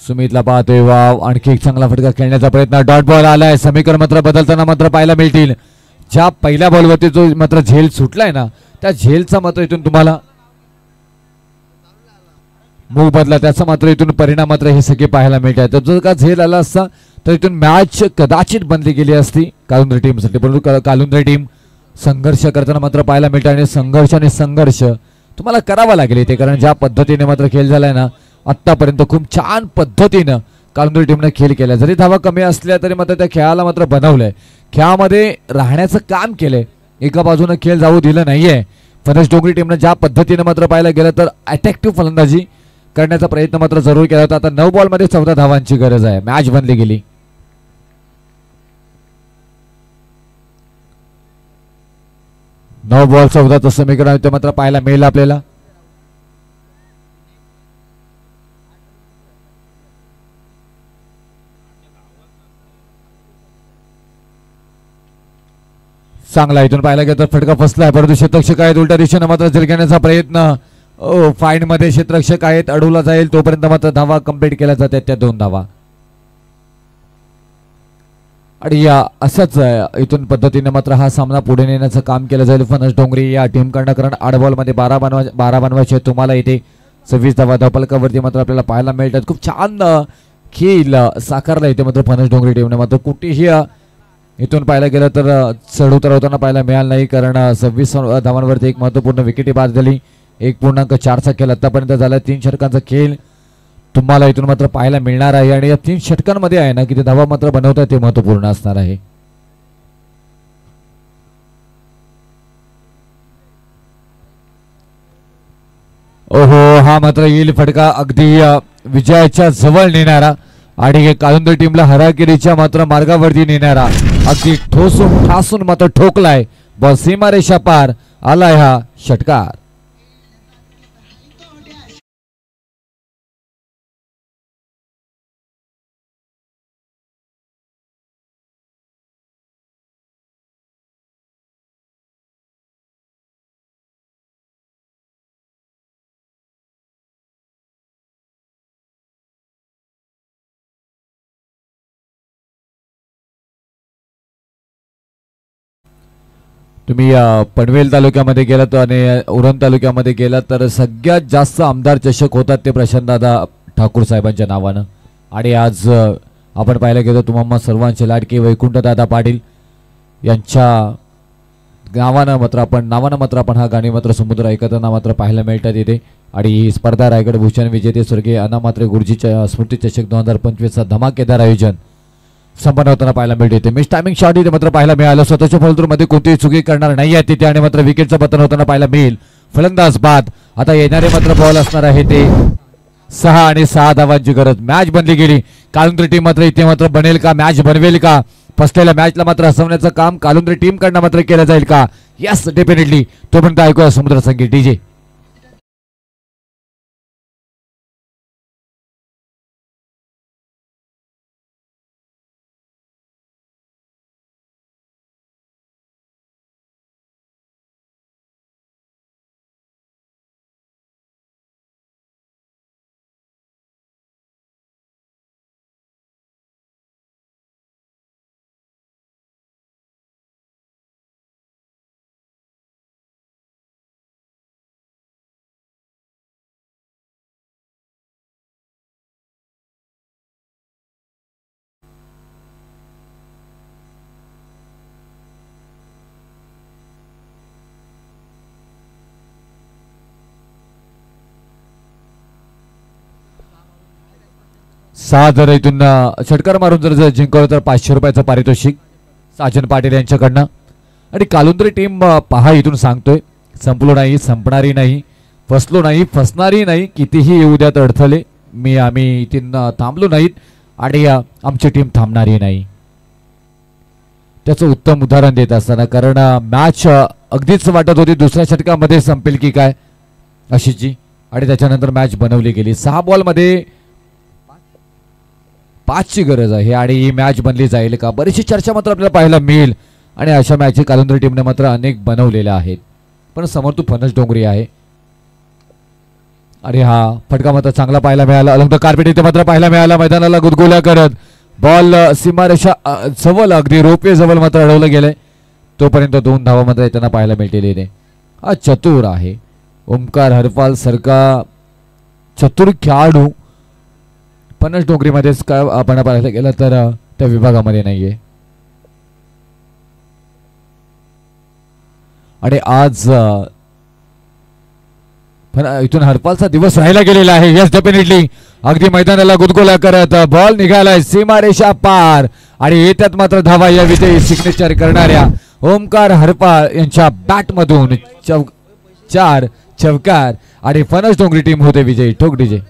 सुमितला पाहतोय, वाव आणखी एक चांगला फटका खेळण्याचा प्रयत्न, डॉट बॉल आलाय. समीकरण मात्र बदलताना मात्र पाहायला मिळतील. ज्या पहिल्या बॉलवरती जो मात्र झेल सुटलाय ना त्या झेलचा मात्र इथून तुम्हाला मूव बदला, त्याचा मात्र इथून परिणाम मात्र हे सगळे पाहायला मिळतात. तर जर का झेल आला असता तर इथून मॅच कदाचित बनली गेली असती कालुंद्रे टीमसाठी, परंतु कालुंद्रे टीम संघर्ष करताना मात्र पाहायला मिळतं आणि संघर्ष तुम्हाला करावा लागेल इथे, कारण ज्या पद्धतीने मात्र खेळ झालाय ना आतापर्यंत खूप छान पद्धतीनं कालुंद्रे टीमने खेळ केला. जरी धावा कमी असल्या तरी मात्र त्या खेळाला मात्र बनवलंय, खेळामध्ये राहण्याचं काम केलंय, एका बाजूने खेळ जाऊ दिलं नाहीये. फणस डोंगरी टीमने ज्या पद्धतीने मात्र पाहायला गेलं तर अटॅक्टिव्ह फलंदाजी करण्याचा प्रयत्न मात्र जरूर केला होता. आता 9 बॉलमध्ये 14 धावांची गरज आहे, मॅच बनली गेली. नऊ बॉल 14 समीकरण ते मात्र पाहायला मिळेल आपल्याला. चांगला इथून पाहायला गेलं तर फटका फसलाय, परंतु क्षेत्ररक्षक आहेत उलट्या दिशेने मात्र झिरकण्याचा प्रयत्न. फाईन मध्ये क्षेत्ररक्षक आहेत, अडवला जाईल तोपर्यंत मात्र धावा कंप्लीट केल्या जातात त्या 2 धावा. आणि या असंच इथून पद्धतीने मात्र हा सामना पुढे नेण्याचं काम केलं जाईल फणस डोंगरी या टीमकडनं, कारण 8 बॉलमध्ये 12 बनवायचे तुम्हाला इथे 26 धावा धावफलकावरती मात्र आपल्याला पाहायला मिळतात. खूप छान खेळ साकारला इथे मात्र फणस डोंगरी टीमने, मात्र कुठेही इथून पाहायला गेलं तर चढ उतार होताना पाहायला मिळालं नाही, कारण 26 धावांवरती एक महत्वपूर्ण विकेटी बाद झाली. 1.4चा खेळ आतापर्यंत झाला. 3 षटकांचा खेळ तुम्हाला इथून मात्र पाहायला मिळणार आहे आणि या 3 षटकांमध्ये आहे ना किती धावा मात्र बनवतात ते महत्वपूर्ण असणार आहे. ओहो, हा मात्र येईल फटका अगदी विजयाच्या जवळ नेणारा आणि कालुंद्रे टीमला हरागिरीच्या मात्र मार्गावरती नेणारा, अगदी ठोसून ठासून मात्र ठोकलाय बॉल, सीमारेषा पार आलाय हा षटकार. तुम्ही पनवेल तालुक्यामध्ये गेलात आणि उरण तालुक्यामध्ये गेलात तर सगळ्यात जास्त आमदार चषक होतात ते प्रशांतदादा ठाकूर साहेबांच्या नावानं. आणि आज आपण पाहायला गेलो तुम्हा सर्वांचे लाडके वैकुंठदादा पाटील यांच्या नावानं मात्र आपण हा गाणी मात्र समुद्र ऐकताना मात्र पाहायला मिळतात इथे. आणि ही स्पर्धा रायगड भूषण विजेते स्वर्गीय अण्णा म्हात्रे गुरुजीच्या स्मृती चषक 2025चा धमाकेदार आयोजन संपन्न होताना पाहायला मिळते. मिस टायमिंग शॉट इथे मात्र पाहायला मिळालं. स्वतःच्या फलंदाजीमध्ये कोणतीही चुकी करणार नाही आहे तिथे आणि मात्र विकेटचं पतन होताना पाहायला मिळेल. फलंदाज बाद. आता येणारे मात्र बॉल असणार आहे ते 6 आणि 6 धावांची गरज. मॅच बनली गेली. कालुंद्री टीम मात्र इथे मात्र बनेल का, मॅच बनवेल का, फसलेल्या मॅचला मात्र हसवण्याचं काम कालुंद्री टीम कडनं मात्र केलं जाईल का? Yes definitely. तोपर्यंत ऐकूया समुद्र संगीत डीजे. सहा जर इथून षटकार मारून जर जिंकवलं तर 500 रुपयाचं पारितोषिक साजन पाटील यांच्याकडनं. आणि कालुंद्री टीम पहा इथून सांगतोय संपलो नाही, संपणारी नाही, फसलो नाही, फसणारी नाही. कितीही येऊ द्यात अडथळे, आम्ही इथून थांबलो नाहीत आणि आमची टीम थांबणारी नाही. त्याचं उत्तम उदाहरण देत असताना, कारण मॅच अगदीच वाटत होती दुसऱ्या षटकामध्ये संपेल की काय अशीची. आणि त्याच्यानंतर मॅच बनवली गेली. 6 बॉलमध्ये 5ची गरज आहे आणि ही मॅच बनली जाईल का, बरीचशी चर्चा मात्र आपल्याला पाहायला मिळेल. आणि अशा मॅच कालुंद्री टीमने मात्र अनेक बनवलेल्या आहेत. पण समोर तू फणस डोंगरी आहे आणि हा फटका मात्र चांगला पाहायला मिळाला. अलंग कार्पेट इथे मात्र पाहायला मिळाला. मैदानाला गुदगुल्या करत बॉल सीमारेषा जवळ, अगदी रोपवे जवळ मात्र अडवलं गेलंय. तोपर्यंत 2 धावा मात्र येताना पाहायला मिळतील. हा चतुर आहे ओमकार हरपाल सारखा चतुर खेळाडू फणस डोंगरीमध्येच काय आपण पाहायला गेलं तर त्या विभागामध्ये नाहीये. आणि आज इथून हरपालचा दिवस राहिला गेलेला आहे. Yes definitely. अगदी मैदानाला गुदगुल्या करत बॉल निघालाय सीमारेषा पार आणि येत्यात मात्र धावा या विजयी सिग्नेचर करणाऱ्या ओमकार हरपाल यांच्या बॅट मधून 4 चौकार आणि फणस डोंगरी टीम होते विजयी. ठोक डीजे.